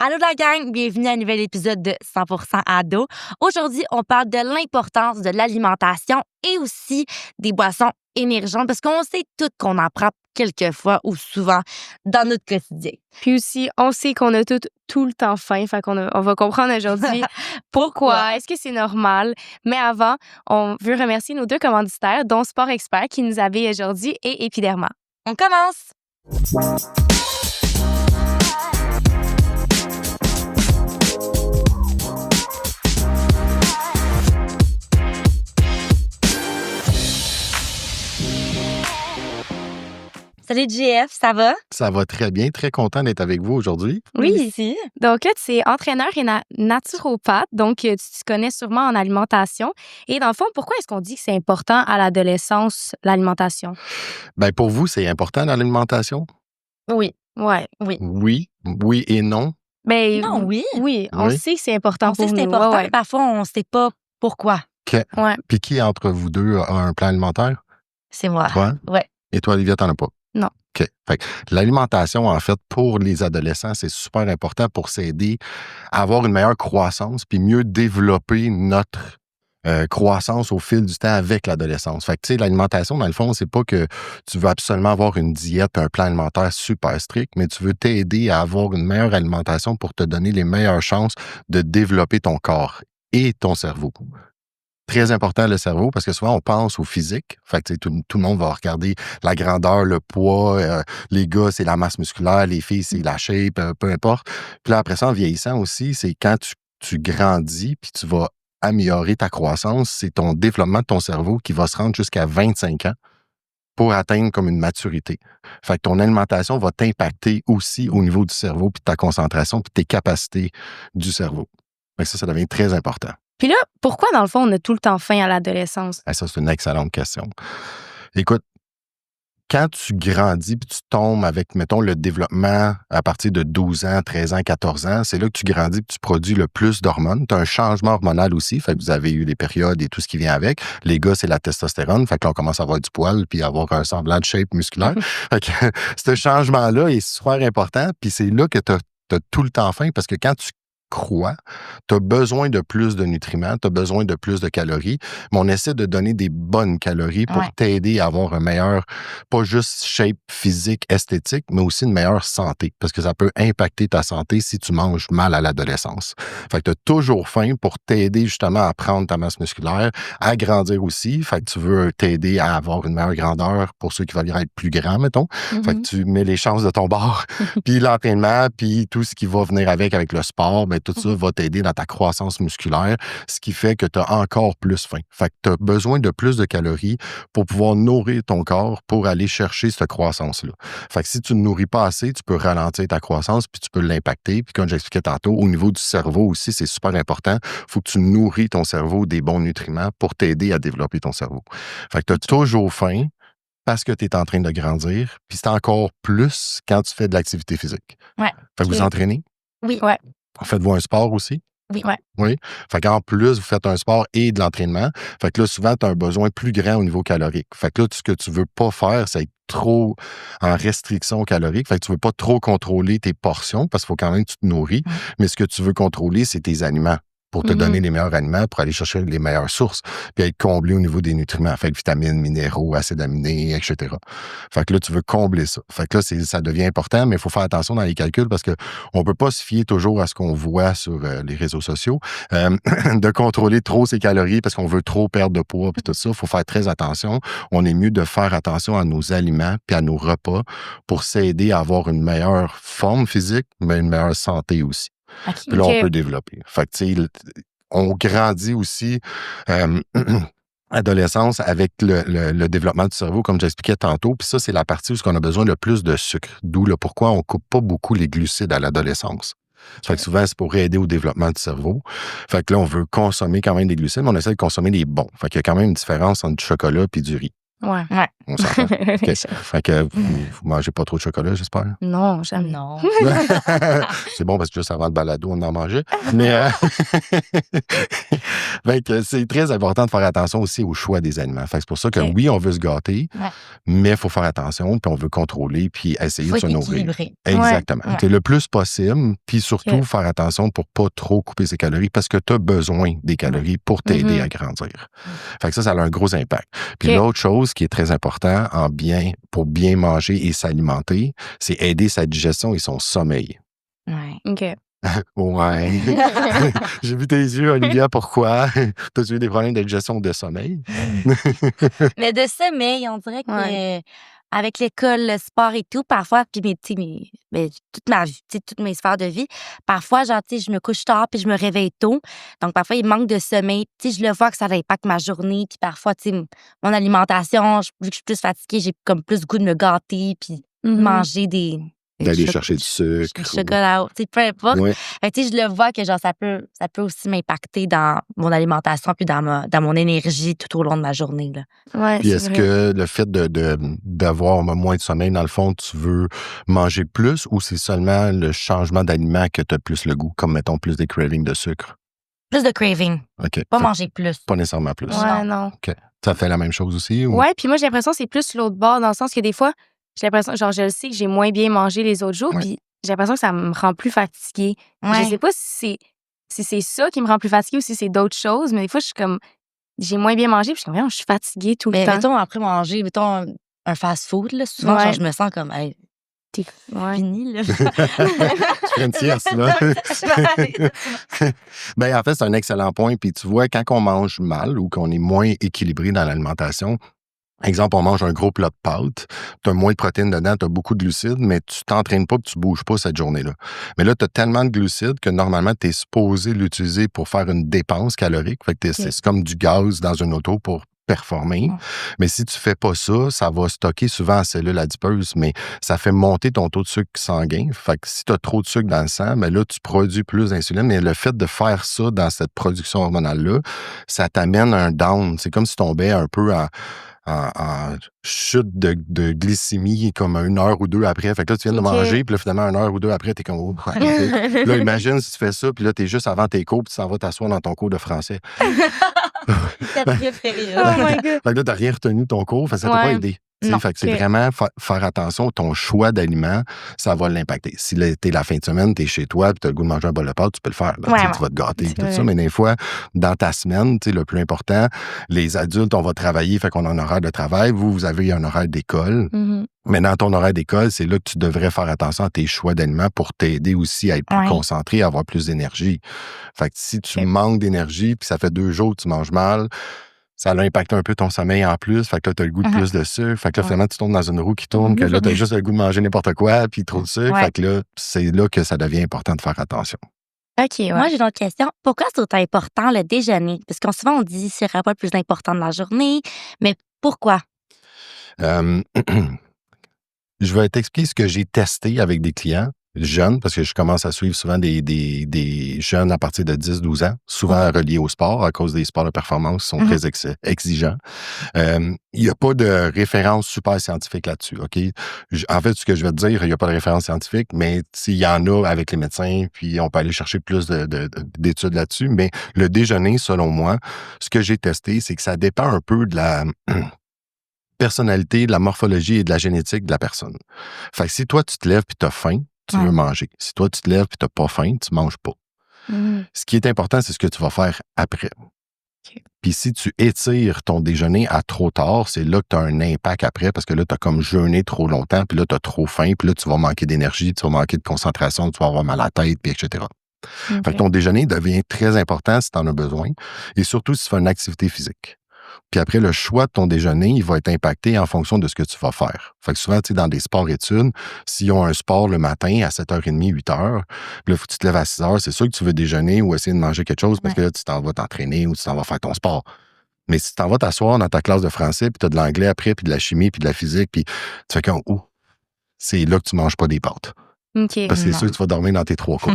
Allô la gang, bienvenue à un nouvel épisode de 100% Ado. Aujourd'hui, on parle de l'importance de l'alimentation et aussi des boissons énergisantes parce qu'on sait toutes qu'on en prend quelquefois ou souvent dans notre quotidien. Puis aussi, on sait qu'on a tout le temps faim, fait on va comprendre aujourd'hui pourquoi, est-ce que c'est normal. Mais avant, on veut remercier nos deux commanditaires, dont Sport Expert qui nous habille aujourd'hui et Epiderma. On commence! Salut JF, ça va? Ça va très bien, très content d'être avec vous aujourd'hui. Oui, Ici. donc là, tu es entraîneur et naturopathe, donc tu te connais sûrement en alimentation. Et dans le fond, pourquoi est-ce qu'on dit que c'est important à l'adolescence, l'alimentation? Ben pour vous, c'est important dans l'alimentation? Oui. Ouais. Oui et non. Ben, Non, oui. Oui, on Oui. sait que c'est important On sait pour que c'est nous. important, Ouais, mais parfois on ne sait pas pourquoi. ouais. Puis qui entre vous deux a un plan alimentaire? C'est moi. Toi? Ouais. Et toi, Olivia, t'en as pas? Non. OK. Fait que l'alimentation, en fait, pour les adolescents, c'est super important pour s'aider à avoir une meilleure croissance puis mieux développer notre croissance au fil du temps avec l'adolescence. Fait que, tu sais, l'alimentation, dans le fond, c'est pas que tu veux absolument avoir une diète, un plan alimentaire super strict, mais tu veux t'aider à avoir une meilleure alimentation pour te donner les meilleures chances de développer ton corps et ton cerveau. Très important, le cerveau, parce que souvent, on pense au physique. Fait que, tu sais, tout le monde va regarder la grandeur, le poids. Les gars, c'est la masse musculaire. Les filles, c'est la shape, peu importe. Puis là, après ça, en vieillissant aussi, c'est quand tu grandis puis tu vas améliorer ta croissance, c'est ton développement de ton cerveau qui va se rendre jusqu'à 25 ans pour atteindre comme une maturité. Fait que ton alimentation va t'impacter aussi au niveau du cerveau puis de ta concentration puis tes capacités du cerveau. Fait que ça devient très important. Puis là, pourquoi, dans le fond, on a tout le temps faim à l'adolescence? Ça, c'est une excellente question. Écoute, quand tu grandis puis tu tombes avec, mettons, le développement à partir de 12 ans, 13 ans, 14 ans, c'est là que tu grandis puis tu produis le plus d'hormones. Tu as un changement hormonal aussi, fait que vous avez eu les périodes et tout ce qui vient avec. Les gars, c'est la testostérone, fait que là, on commence à avoir du poil puis avoir un semblant de shape musculaire. Fait que ce changement-là est super important puis c'est là que tu as tout le temps faim parce que quand tu crois, tu as besoin de plus de nutriments, tu as besoin de plus de calories, mais on essaie de donner des bonnes calories pour t'aider à avoir un meilleur, pas juste shape physique, esthétique, mais aussi une meilleure santé, parce que ça peut impacter ta santé si tu manges mal à l'adolescence. Fait que tu as toujours faim pour t'aider justement à prendre ta masse musculaire, à grandir aussi, fait que tu veux t'aider à avoir une meilleure grandeur pour ceux qui veulent être plus grands, mettons. Fait que tu mets les chances de ton bord, puis l'entraînement, puis tout ce qui va venir avec le sport, ben, tout ça va t'aider dans ta croissance musculaire, ce qui fait que tu as encore plus faim. Fait que tu as besoin de plus de calories pour pouvoir nourrir ton corps pour aller chercher cette croissance-là. Fait que si tu ne nourris pas assez, tu peux ralentir ta croissance puis tu peux l'impacter. Puis comme j'expliquais tantôt, au niveau du cerveau aussi, c'est super important. Il faut que tu nourris ton cerveau des bons nutriments pour t'aider à développer ton cerveau. Fait que tu as toujours faim parce que tu es en train de grandir, puis c'est encore plus quand tu fais de l'activité physique. Ouais. Fait que vous entraînez? Oui. Ouais. Faites-vous un sport aussi? Oui. Ouais. Oui. Fait qu'en plus, vous faites un sport et de l'entraînement. Fait que là, souvent, tu as un besoin plus grand au niveau calorique. Fait que là, ce que tu veux pas faire, c'est être trop en restriction calorique. Fait que tu veux pas trop contrôler tes portions parce qu'il faut quand même que tu te nourris. Mais ce que tu veux contrôler, c'est tes aliments pour te donner les meilleurs aliments, pour aller chercher les meilleures sources, puis être comblé au niveau des nutriments. Fait que vitamines, minéraux, acides aminés, etc. Fait que là, tu veux combler ça. Fait que là, ça devient important, mais il faut faire attention dans les calculs parce que on peut pas se fier toujours à ce qu'on voit sur les réseaux sociaux, de contrôler trop ses calories parce qu'on veut trop perdre de poids, puis tout ça. Il faut faire très attention. On est mieux de faire attention à nos aliments puis à nos repas pour s'aider à avoir une meilleure forme physique, mais une meilleure santé aussi. Puis là, on peut développer. Fait que, tu sais, on grandit aussi adolescence avec le développement du cerveau, comme j'expliquais tantôt. Puis ça, c'est la partie où on a besoin de plus de sucre. D'où le pourquoi on coupe pas beaucoup les glucides à l'adolescence. Fait que souvent, c'est pour aider au développement du cerveau. Fait que là, on veut consommer quand même des glucides, mais on essaie de consommer des bons. Fait qu'il y a quand même une différence entre du chocolat et du riz. Ouais. On s'entend. OK. Fait que vous mangez pas trop de chocolat, j'espère? Non, jamais. Non. C'est bon parce que juste avant le balado, on en mangeait. Mais fait que c'est très important de faire attention aussi au choix des aliments. Fait que c'est pour ça que oui, on veut se gâter, mais il faut faire attention, puis on veut contrôler, puis essayer de se nourrir. Équilibré. Exactement. Le plus possible, puis surtout faire attention pour pas trop couper ses calories parce que tu as besoin des calories pour t'aider à grandir. Fait que ça a un gros impact. Puis l'autre chose qui est très important pour bien manger et s'alimenter, c'est aider sa digestion et son sommeil. Ouais. OK. Ouais. J'ai vu tes yeux, Olivia, pourquoi? T'as-tu eu des problèmes de digestion ou de sommeil? Mais de sommeil, on dirait que avec l'école, le sport et tout, parfois, puis toute ma vie, toutes mes sphères de vie, parfois, genre, je me couche tard puis je me réveille tôt. Donc, parfois, il manque de sommeil. Je le vois que ça impacte ma journée. Puis parfois, mon alimentation, vu que je suis plus fatiguée, j'ai comme plus goût de me gâter puis manger d'aller chercher du sucre. Du chocolat, peu importe. Ouais. Fait que, je le vois que genre, ça peut aussi m'impacter dans mon alimentation puis dans mon énergie tout au long de ma journée. Là. Ouais, puis est-ce que le fait d'avoir moins de sommeil, dans le fond, tu veux manger plus ou c'est seulement le changement d'aliment que tu as plus le goût, comme mettons plus des cravings de sucre? Plus de craving. OK. Pas manger plus. Pas nécessairement plus. Ouais, non. OK. Ça fait la même chose aussi? Ou? Ouais, puis moi, j'ai l'impression que c'est plus l'autre bord, dans le sens que des fois, j'ai l'impression, genre, je le sais que j'ai moins bien mangé les autres jours, puis j'ai l'impression que ça me rend plus fatiguée. Ouais. Je sais pas si c'est ça qui me rend plus fatiguée ou si c'est d'autres choses, mais des fois, je suis comme, j'ai moins bien mangé, puis je suis fatiguée tout le temps. Mettons, après manger, un fast-food, là, souvent, genre, je me sens comme, hey, t'es fini, là. Tu fais une sieste, là. Ben, en fait, c'est un excellent point. Puis tu vois, quand on mange mal ou qu'on est moins équilibré dans l'alimentation, exemple, on mange un gros plat de pâtes, tu as moins de protéines dedans, tu as beaucoup de glucides, mais tu t'entraînes pas et tu bouges pas cette journée-là. Mais là, tu as tellement de glucides que normalement, tu es supposé l'utiliser pour faire une dépense calorique. Fait que c'est comme du gaz dans une auto pour performer. Mais si tu fais pas ça, ça va stocker souvent en cellules adipeuses, mais ça fait monter ton taux de sucre sanguin. Fait que si tu as trop de sucre dans le sang, ben là, tu produis plus d'insuline. Mais le fait de faire ça dans cette production hormonale-là, ça t'amène un down. C'est comme si tu tombais un peu en chute de glycémie comme 1 heure ou 2 après. Fait que là, tu viens de manger, puis là, finalement, 1 heure ou 2 après, t'es comme... Oh, là, imagine si tu fais ça, puis là, t'es juste avant tes cours, puis tu s'en vas t'asseoir dans ton cours de français. Ça te préféré. Oh my God. Fait que là, t'as rien retenu de ton cours, fait que ça t'a pas aidé. Fait que c'est vraiment faire attention, ton choix d'aliments, ça va l'impacter. Si t'es la fin de semaine, t'es chez toi, puis t'as le goût de manger un bol de pâtes, tu peux le faire. Là, tu vas te gâter, tout ça. Mais des fois, dans ta semaine, le plus important, les adultes, on va travailler, fait qu'on a un horaire de travail. Vous avez un horaire d'école. Mais dans ton horaire d'école, c'est là que tu devrais faire attention à tes choix d'aliments pour t'aider aussi à être plus concentré, à avoir plus d'énergie. Fait que si tu manques d'énergie, puis ça fait 2 jours que tu manges mal, ça a impacté un peu ton sommeil en plus. Fait que là, t'as le goût de plus de sucre. Fait que là, finalement, tu tombes dans une roue qui tourne, que là, t'as juste le goût de manger n'importe quoi, puis trop de sucre. Fait que là, c'est là que ça devient important de faire attention. OK, Moi, j'ai une autre question. Pourquoi c'est autant important le déjeuner? Parce qu'on souvent, on dit que ce n'est pas le plus important de la journée, mais pourquoi? Je vais t'expliquer ce que j'ai testé avec des clients jeunes, parce que je commence à suivre souvent des jeunes à partir de 10-12 ans, souvent reliés au sport, à cause des sports de performance qui sont très exigeants. Il n'y a pas de référence super scientifique là-dessus, OK? En fait, ce que je vais te dire, il n'y a pas de référence scientifique, mais s'il y en a avec les médecins, puis on peut aller chercher plus d'études là-dessus, mais le déjeuner, selon moi, ce que j'ai testé, c'est que ça dépend un peu de la... personnalité, de la morphologie et de la génétique de la personne. Fait que si toi, tu te lèves puis tu as faim, tu veux manger. Si toi, tu te lèves puis tu n'as pas faim, tu manges pas. Ce qui est important, c'est ce que tu vas faire après. Puis si tu étires ton déjeuner à trop tard, c'est là que tu as un impact après parce que là, tu as comme jeûné trop longtemps, puis là, tu as trop faim, puis là, tu vas manquer d'énergie, tu vas manquer de concentration, tu vas avoir mal à la tête, puis etc. Fait que ton déjeuner devient très important si tu en as besoin et surtout si tu fais une activité physique. Puis après, le choix de ton déjeuner, il va être impacté en fonction de ce que tu vas faire. Fait que souvent, tu sais, dans des sports-études, s'ils ont un sport le matin à 7h30, 8h, puis là, faut que tu te lèves à 6h, c'est sûr que tu veux déjeuner ou essayer de manger quelque chose parce que là, tu t'en vas t'entraîner ou tu t'en vas faire ton sport. Mais si tu t'en vas t'asseoir dans ta classe de français, puis tu as de l'anglais après, puis de la chimie, puis de la physique, puis tu fais comme, c'est là que tu manges pas des pâtes. Parce que c'est sûr que tu vas dormir dans tes 3 cours.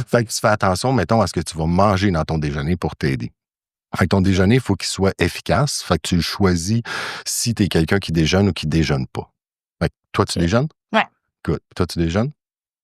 Fait que tu fais attention, mettons, à ce que tu vas manger dans ton déjeuner pour t'aider. Fait que ton déjeuner, il faut qu'il soit efficace. Fait que tu le choisis si tu es quelqu'un qui déjeune ou qui déjeune pas. Fait que toi, tu déjeunes? Ouais. Good. Toi, tu déjeunes?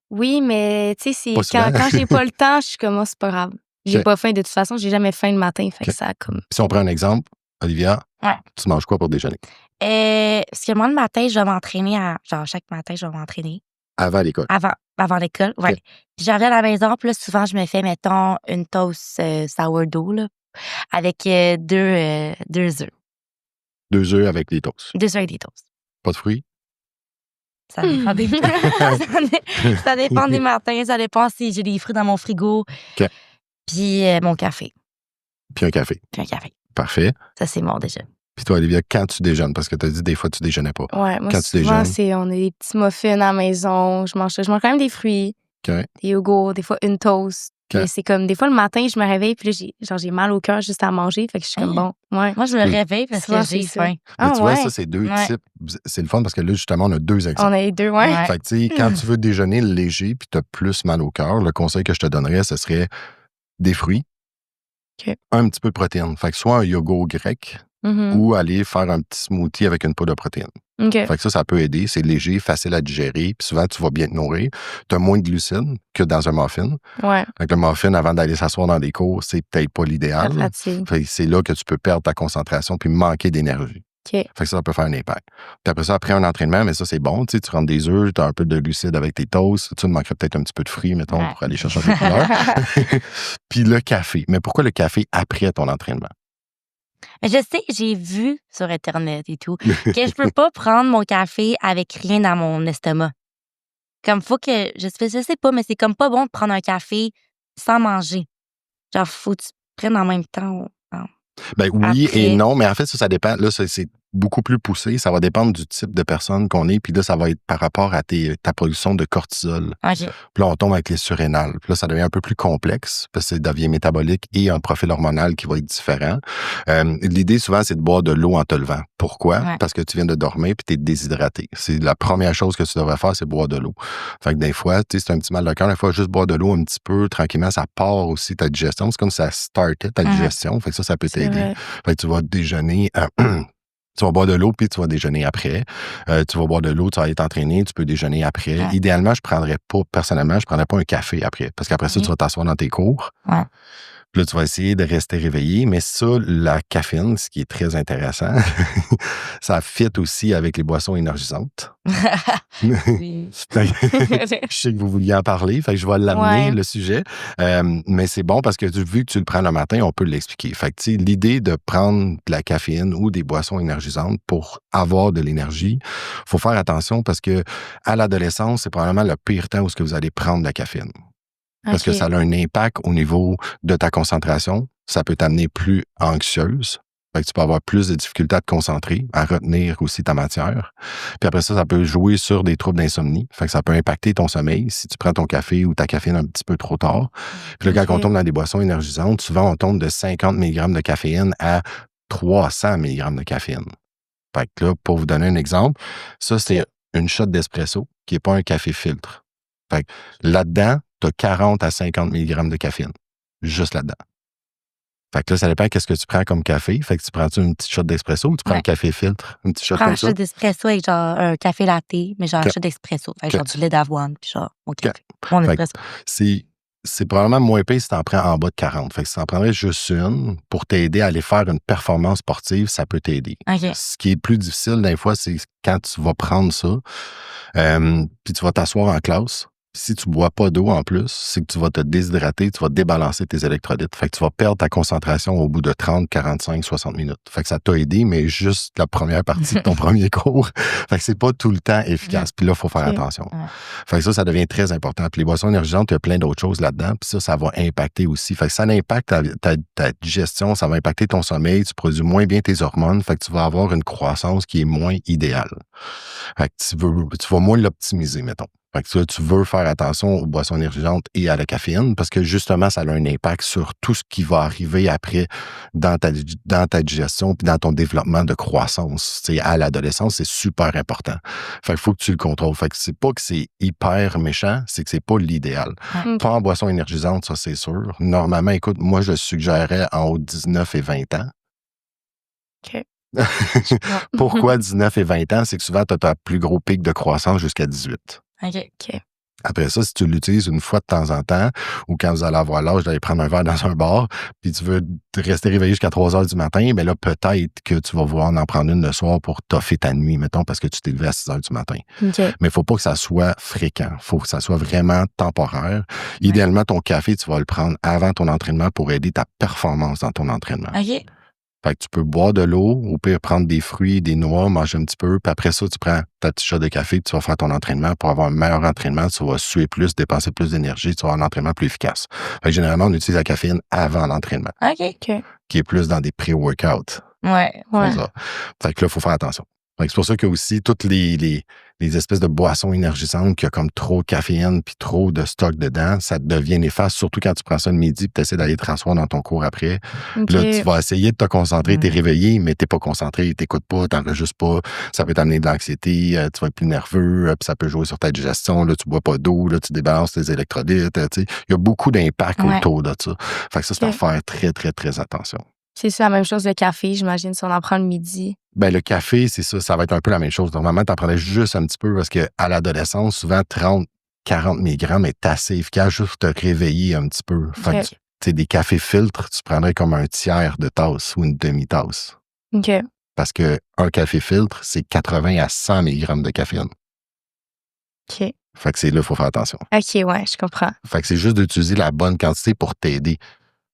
Oui, mais tu sais, Pas souvent. quand j'ai pas le temps, je suis comme, oh, c'est pas grave. J'ai Ok. pas faim. De toute façon, j'ai jamais faim le matin. Fait que Ok. ça, comme. Si on prend un exemple, Olivia, Ouais. tu manges quoi pour déjeuner? Parce que moi, le matin, je vais m'entraîner genre, chaque matin, je vais m'entraîner. Avant l'école. Avant l'école, ouais. Ok. Puis je reviens à la maison, puis là, souvent, je me fais, mettons, une toast sourdough, là, avec 2 œufs. 2 œufs avec des toasts. 2 œufs avec des toasts. Pas de fruits? Ça dépend des ça dépend des matins, ça dépend si j'ai des fruits dans mon frigo. OK. Puis mon café. Puis un café. Puis un café. Parfait. Ça, c'est mon déjeuner. Puis toi, Olivia, quand tu déjeunes? Parce que tu as dit des fois, tu déjeunais pas. Ouais, moi, Quand tu souvent, déjeunes? on a des petits muffins à la maison. Je mange quand même des fruits, OK. des yogourts, des fois une toast. OK. Mais c'est comme, des fois, le matin, je me réveille, puis là, j'ai mal au cœur juste à manger. Fait que je suis comme, bon, ouais. Moi, je me réveille parce Souvent, que j'ai c'est ça. faim. Mais Ah, tu vois, ouais. ça, c'est 2 Ouais. types. C'est le fun parce que là, justement, on a 2 exemples. On a les deux, ouais. Ouais. Fait que, tu sais, quand tu veux déjeuner léger puis tu as plus mal au cœur, le conseil que je te donnerais, ce serait des fruits, OK. un petit peu de protéines. Fait que soit un yogourt grec Mhm. ou aller faire un petit smoothie avec une poudre de protéines. OK. Fait que ça peut aider. C'est léger, facile à digérer. Puis souvent, tu vas bien te nourrir. Tu as moins de glucides que dans un muffin. Ouais. Fait que le muffin, avant d'aller s'asseoir dans des cours, c'est peut-être pas Ça l'idéal. fatigue. Fait que c'est là que tu peux perdre ta concentration puis manquer d'énergie. OK. Fait que ça peut faire un impact. Puis après ça, après un entraînement, mais ça, c'est bon. Tu sais, tu rentres des œufs, tu as un peu de glucides avec tes toasts. Tu manquerais peut-être un petit peu de fruits, mettons, Ouais. pour aller chercher un peu de couleur. Puis le café. Mais pourquoi le café après ton entraînement? Mais je sais, j'ai vu sur Internet et tout que je peux pas prendre mon café avec rien dans mon estomac. Comme faut que je sais pas, mais c'est comme pas bon de prendre un café sans manger. Genre, faut que tu prennes en même temps. Ben oui Après. et non, mais en fait, ça dépend. Là, c'est beaucoup plus poussé. Ça va dépendre du type de personne qu'on est. Puis là, ça va être par rapport à ta production de cortisol. OK. Puis là, on tombe avec les surrénales. Puis là, ça devient un peu plus complexe parce que ça devient métabolique et un profil hormonal qui va être différent. L'idée, souvent, c'est de boire de l'eau en te levant. Pourquoi? Ouais. Parce que tu viens de dormir puis tu es déshydraté. C'est la première chose que tu devrais faire, c'est boire de l'eau. Fait que des fois, tu sais, c'est un petit mal de cœur. Des fois, juste boire de l'eau un petit peu, tranquillement, ça part aussi ta digestion. C'est comme ça startait ta digestion. Fait que ça peut C'est t'aider. vrai. Fait que tu vas déjeuner... Tu vas boire de l'eau, puis tu vas déjeuner après. Tu vas boire de l'eau, tu vas aller t'entraîner, tu peux déjeuner après. Ouais. Idéalement, je prendrais pas un café après. Parce qu'après ça, Oui. tu vas t'asseoir dans tes cours. Ouais. Puis là, tu vas essayer de rester réveillé. Mais ça, la caféine, ce qui est très intéressant, ça fit aussi avec les boissons énergisantes. Oui. Je sais que vous vouliez en parler, fait que je vais l'amener, Ouais. le sujet. Mais c'est bon parce que vu que tu le prends le matin, on peut l'expliquer. Fait que, tu sais, l'idée de prendre de la caféine ou des boissons énergisantes pour avoir de l'énergie, faut faire attention parce que à l'adolescence, c'est probablement le pire temps où ce que vous allez prendre de la caféine. Parce que OK. ça a un impact au niveau de ta concentration. Ça peut t'amener plus anxieuse. Fait que tu peux avoir plus de difficultés à te concentrer, à retenir aussi ta matière. Puis après ça peut jouer sur des troubles d'insomnie. Fait que ça peut impacter ton sommeil si tu prends ton café ou ta caféine un petit peu trop tard. Puis là, quand on OK. tombe dans des boissons énergisantes, souvent on tombe de 50 mg de caféine à 300 mg de caféine. Fait que là, pour vous donner un exemple, ça, c'est une shot d'espresso qui n'est pas un café filtre. Fait que là-dedans, tu as 40 à 50 mg de caféine. Juste là-dedans. Fait que là, ça dépend qu'est-ce que tu prends comme café. Fait que tu prends-tu une petite shot d'espresso ou tu prends Ouais. un café filtre? Une petite shot Je prends un comme ça? shot d'espresso avec genre un café latte, mais genre un OK. shot d'espresso. Fait que OK. genre du lait d'avoine, puis genre mon café. Mon Fait que espresso. c'est probablement moins pire si tu en prends en bas de 40. Fait que si tu en prendrais juste une pour t'aider à aller faire une performance sportive, ça peut t'aider. OK. Ce qui est plus difficile, des fois, c'est quand tu vas prendre ça, puis tu vas t'asseoir en classe. Si tu bois pas d'eau en plus, c'est que tu vas te déshydrater, tu vas débalancer tes électrolytes. Fait que tu vas perdre ta concentration au bout de 30, 45, 60 minutes. Fait que ça t'a aidé, mais juste la première partie de ton premier cours. Fait que c'est pas tout le temps efficace. Puis là, il faut faire OK. attention. Ouais. Fait que ça devient très important. Puis les boissons énergisantes, il y a plein d'autres choses là-dedans. Puis ça va impacter aussi. Fait que ça impacte ta digestion, ça va impacter ton sommeil, tu produis moins bien tes hormones. Fait que tu vas avoir une croissance qui est moins idéale. Fait que tu vas moins l'optimiser, mettons. Fait que tu veux faire attention aux boissons énergisantes et à la caféine parce que justement, ça a un impact sur tout ce qui va arriver après dans ta digestion puis dans ton développement de croissance. À l'adolescence, c'est super important. Fait qu'il faut que tu le contrôles. Fait que c'est pas que c'est hyper méchant, c'est que c'est pas l'idéal. Pas en boisson énergisante, ça c'est sûr. Normalement, écoute, moi je suggérerais en haut de 19 et 20 ans. OK. Pourquoi 19 et 20 ans? C'est que souvent, tu as ta plus gros pic de croissance jusqu'à 18. OK. Après ça, si tu l'utilises une fois de temps en temps, ou quand vous allez avoir l'âge d'aller prendre un verre dans un bar, puis tu veux rester réveillé jusqu'à 3 heures du matin, bien là, peut-être que tu vas vouloir en prendre une le soir pour toffer ta nuit, mettons, parce que tu t'es levé à 6 heures du matin. Okay. Mais il ne faut pas que ça soit fréquent. Il faut que ça soit vraiment temporaire. Ouais. Idéalement, ton café, tu vas le prendre avant ton entraînement pour aider ta performance dans ton entraînement. OK. Fait que tu peux boire de l'eau, ou pire prendre des fruits, des noix, manger un petit peu, puis après ça, tu prends ta petite shot de café, puis tu vas faire ton entraînement. Pour avoir un meilleur entraînement, tu vas suer plus, dépenser plus d'énergie, tu vas avoir un entraînement plus efficace. Fait que généralement, on utilise la caféine avant l'entraînement. OK. Qui est plus dans des pré-workouts. Ouais. Fait que là, il faut faire attention. Fait que c'est pour ça que aussi, toutes les espèces de boissons énergisantes qui ont comme trop de caféine puis trop de stock dedans, ça devient néfaste, surtout quand tu prends ça le midi puis tu essaies d'aller te rasseoir dans ton cours après. Okay. Là, tu vas essayer de te concentrer, t'es réveillé, mais t'es pas concentré, t'écoutes pas, t'enregistres pas. Ça peut t'amener de l'anxiété, tu vas être plus nerveux, puis ça peut jouer sur ta digestion. Là, tu bois pas d'eau, là, tu débalances tes électrolytes. Il y a beaucoup d'impact autour de ça. Fait que ça, c'est à faire très, très, très attention. C'est ça, la même chose le café, j'imagine, si on en prend le midi. Ben, le café, c'est ça va être un peu la même chose. Normalement, tu en prenais juste un petit peu parce qu'à l'adolescence, souvent, 30-40 mg est assez efficace juste pour te réveiller un petit peu. Fait que, des cafés filtres, tu prendrais comme un tiers de tasse ou une demi-tasse. OK. Parce qu'un café filtre, c'est 80 à 100 mg de caféine. OK. Fait que c'est là, il faut faire attention. OK, ouais, je comprends. Fait que c'est juste d'utiliser la bonne quantité pour t'aider.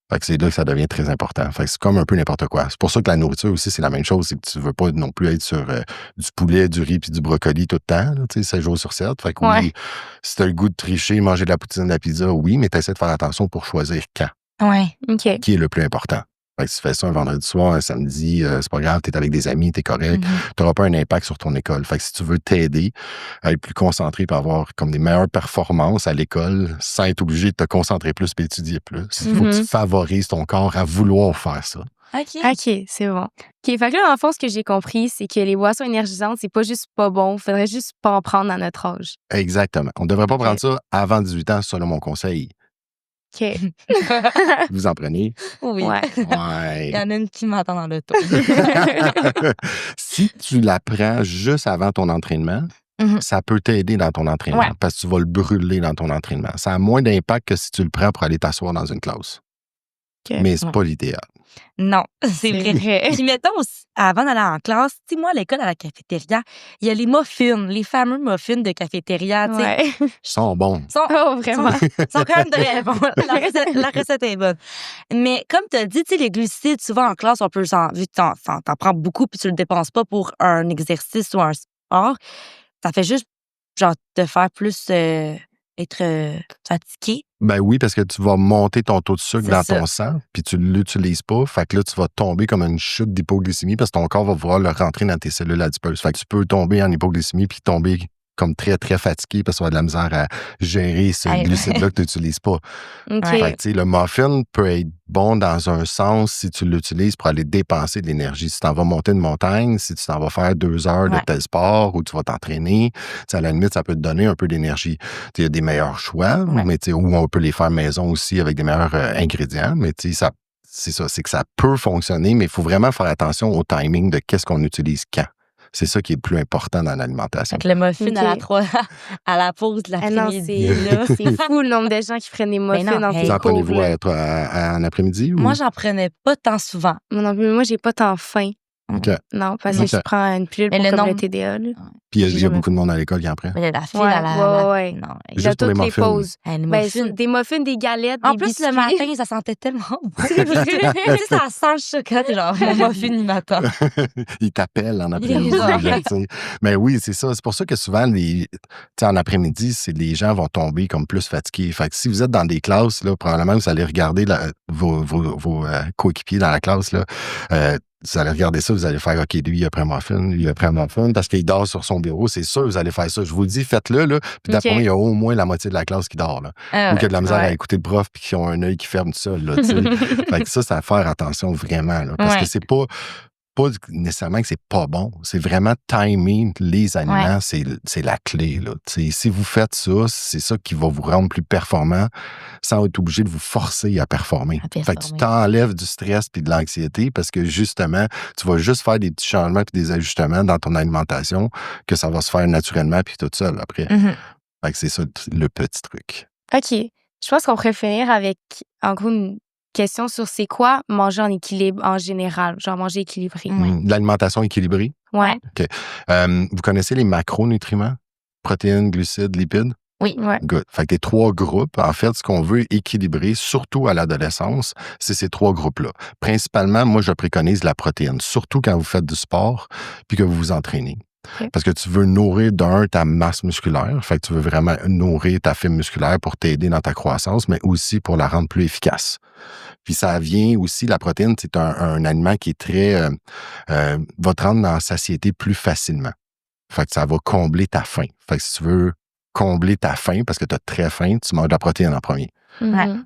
Fait que c'est là que ça devient très important. Fait que c'est comme un peu n'importe quoi. C'est pour ça que la nourriture aussi, c'est la même chose. C'est que tu veux pas non plus être sur du poulet, du riz puis du brocoli tout le temps, 7 jours sur 7. Fait que oui, si t'as le goût de tricher, manger de la poutine, de la pizza, oui, mais t'essaies de faire attention pour choisir quand. Ouais. OK. Qui est le plus important. Fait que si tu fais ça un vendredi soir, un samedi, c'est pas grave, t'es avec des amis, t'es correct. T'auras pas un impact sur ton école. Fait que si tu veux t'aider à être plus concentré et avoir comme des meilleures performances à l'école sans être obligé de te concentrer plus et étudier plus, il faut que tu favorises ton corps à vouloir faire ça. OK, c'est bon. OK, fait que là, dans le fond, ce que j'ai compris, c'est que les boissons énergisantes, c'est pas juste pas bon. Il faudrait juste pas en prendre à notre âge. Exactement. On devrait pas prendre ça avant 18 ans, selon mon conseil. OK. Vous en prenez? Oui. Ouais. Il y en a une qui m'entend dans l'auto. Si tu la prends juste avant ton entraînement, ça peut t'aider dans ton entraînement parce que tu vas le brûler dans ton entraînement. Ça a moins d'impact que si tu le prends pour aller t'asseoir dans une classe. Okay. Mais c'est pas l'idéal. Non, c'est vrai. Puis mettons, avant d'aller en classe, tu sais, moi, à l'école, à la cafétéria, il y a les muffins, les fameux muffins de cafétéria, tu sais. Ils sont bons. Vraiment. Sont quand même très bons. La recette est bonne. Mais comme tu as dit, tu sais, les glucides, souvent en classe, on peut, vu que t'en prends beaucoup puis tu le dépenses pas pour un exercice ou un sport, ça fait juste, genre, te faire plus être fatigué. Ben oui, parce que tu vas monter ton taux de sucre dans ton sang, puis tu l'utilises pas. Fait que là, tu vas tomber comme une chute d'hypoglycémie parce que ton corps va vouloir le rentrer dans tes cellules adipeuses. Fait que tu peux tomber en hypoglycémie puis tomber comme très, très fatigué parce que tu vas avoir de la misère à gérer ce glucide-là que tu n'utilises pas. Okay. Fait que, le muffin peut être bon dans un sens si tu l'utilises pour aller dépenser de l'énergie. Si tu t'en vas monter une montagne, si tu t'en vas faire 2 heures de tel sport ou tu vas t'entraîner, à la limite, ça peut te donner un peu d'énergie. Il y a des meilleurs choix, mais ou on peut les faire maison aussi avec des meilleurs ingrédients, mais ça, c'est ça, c'est que ça peut fonctionner, mais il faut vraiment faire attention au timing de qu'est-ce qu'on utilise quand. C'est ça qui est le plus important dans l'alimentation. Avec le muffin à la pause de l'après-midi. C'est fou le nombre de gens qui prennent des muffins dans tes cours. Vous en prenez-vous en après-midi? Ou? Moi, j'en prenais pas tant souvent. Moi, j'ai pas tant faim. Okay. Non, parce que je prends une pilule pour le TDA. Là. Puis il y a beaucoup de monde à l'école qui en prend. Mais la fille, Non, juste pour toutes les pauses. Des muffins, des galettes, en des plus, biscuits. le matin, ça sentait tellement bon. Ça sent le chocolat, genre, mon muffin, il m'attend. Il t'appelle en après-midi. Mais oui, c'est ça. C'est pour ça que souvent, en après-midi, les gens vont tomber comme plus fatigués. Fait que si vous êtes dans des classes, là, probablement, vous allez regarder vos coéquipiers dans la classe, là, vous allez regarder ça, vous allez faire, OK, lui, il a pris un muffin, lui, il a pris un muffin, parce qu'il dort sur son bureau, c'est sûr, vous allez faire ça. Je vous le dis, faites-le, là. Puis d'après moi, il y a au moins la moitié de la classe qui dort, là. Ou qui a de la misère à écouter le prof, puis qui ont un œil qui ferme tout seul, là, tu sais. Fait que ça, c'est à faire attention vraiment, là. Parce que c'est pas nécessairement que c'est pas bon. C'est vraiment timing les aliments, c'est la clé, là. Tu sais, si vous faites ça, c'est ça qui va vous rendre plus performant sans être obligé de vous forcer à performer. Fait que tu t'enlèves du stress puis de l'anxiété parce que justement, tu vas juste faire des petits changements puis des ajustements dans ton alimentation que ça va se faire naturellement puis tout seul après. Fait que c'est ça le petit truc. OK. Je pense qu'on pourrait finir avec, en gros, une question sur c'est quoi manger en équilibre en général, genre manger équilibré. L'alimentation équilibrée? Ouais. OK. Vous connaissez les macronutriments? Protéines, glucides, lipides? Oui. Ouais. Good. Fait que les 3 groupes, en fait, ce qu'on veut équilibrer, surtout à l'adolescence, c'est ces 3 groupes-là. Principalement, moi, je préconise la protéine, surtout quand vous faites du sport puis que vous vous entraînez. Okay. Parce que tu veux nourrir ta masse musculaire, fait que tu veux vraiment nourrir ta fibre musculaire pour t'aider dans ta croissance, mais aussi pour la rendre plus efficace. Puis ça vient aussi, la protéine, c'est un aliment qui est très... va te rendre dans la satiété plus facilement. Fait que ça va combler ta faim. Fait que si tu veux combler ta faim, parce que tu as très faim, tu manges de la protéine en premier.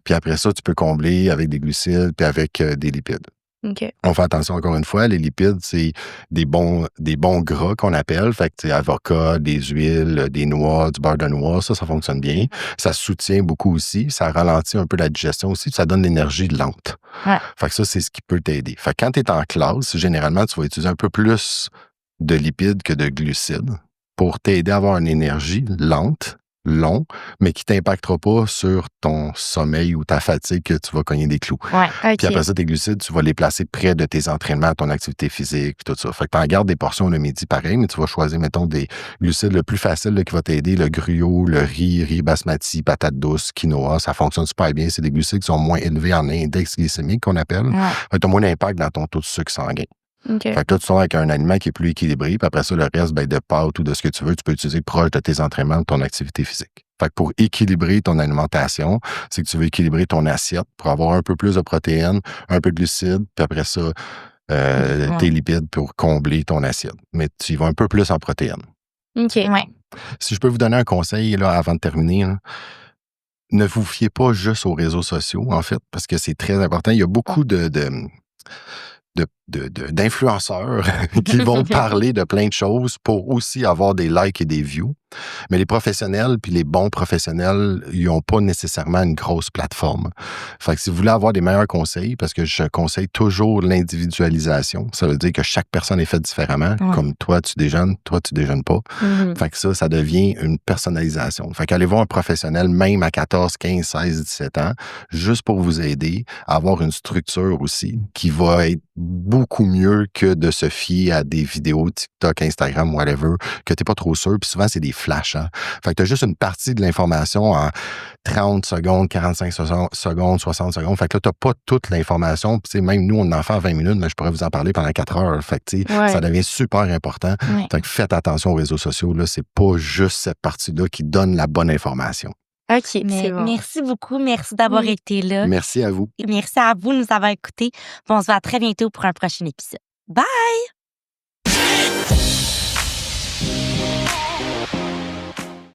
Puis après ça, tu peux combler avec des glucides puis avec des lipides. Okay. On fait attention encore une fois, les lipides, c'est des bons gras qu'on appelle. Fait que c'est avocat, des huiles, des noix, du beurre de noix, ça fonctionne bien. Ça soutient beaucoup aussi. Ça ralentit un peu la digestion aussi. Ça donne l'énergie lente. Fait que ça, c'est ce qui peut t'aider. Fait que quand tu es en classe, généralement, tu vas utiliser un peu plus de lipides que de glucides pour t'aider à avoir une énergie lente, long, mais qui t'impactera pas sur ton sommeil ou ta fatigue que tu vas cogner des clous. Okay. Puis après ça, tes glucides, tu vas les placer près de tes entraînements, ton activité physique, puis tout ça. Fait que t'en gardes des portions le midi pareil, mais tu vas choisir, mettons, des glucides le plus facile là, qui va t'aider, le gruau, le riz basmati, patate douce, quinoa, ça fonctionne super bien. C'est des glucides qui sont moins élevés en index glycémique qu'on appelle. Fait que t'as moins d'impact dans ton taux de sucre sanguin. Okay. Fait que là, tu sors avec un aliment qui est plus équilibré, puis après ça, le reste, de pâtes ou de ce que tu veux, tu peux utiliser proche de tes entraînements, de ton activité physique. Fait que pour équilibrer ton alimentation, c'est que tu veux équilibrer ton assiette pour avoir un peu plus de protéines, un peu de glucides, puis après ça, tes lipides pour combler ton assiette. Mais tu y vas un peu plus en protéines. OK. Ouais. Si je peux vous donner un conseil là, avant de terminer, là, ne vous fiez pas juste aux réseaux sociaux, en fait, parce que c'est très important. Il y a beaucoup d'influenceurs qui vont parler de plein de choses pour aussi avoir des likes et des views. Mais les professionnels puis les bons professionnels, ils n'ont pas nécessairement une grosse plateforme. Fait que si vous voulez avoir des meilleurs conseils, parce que je conseille toujours l'individualisation, ça veut dire que chaque personne est faite différemment. Comme toi, tu déjeunes pas. Fait que ça devient une personnalisation. Fait qu'allez voir un professionnel, même à 14, 15, 16, 17 ans, juste pour vous aider à avoir une structure aussi qui va être beaucoup mieux que de se fier à des vidéos TikTok, Instagram, whatever, que t'es pas trop sûr. Puis souvent, c'est des flashs. Hein? Fait que t'as juste une partie de l'information en 30 secondes, 45 secondes, 60 secondes. Fait que là, t'as pas toute l'information. Puis même nous, on en fait en 20 minutes, mais je pourrais vous en parler pendant 4 heures. Fait que ça devient super important. Fait que faites attention aux réseaux sociaux. Là, c'est pas juste cette partie-là qui donne la bonne information. OK, c'est bon. Merci beaucoup. Merci d'avoir été là. Merci à vous. Et merci à vous de nous avoir écoutés. On se voit très bientôt pour un prochain épisode. Bye!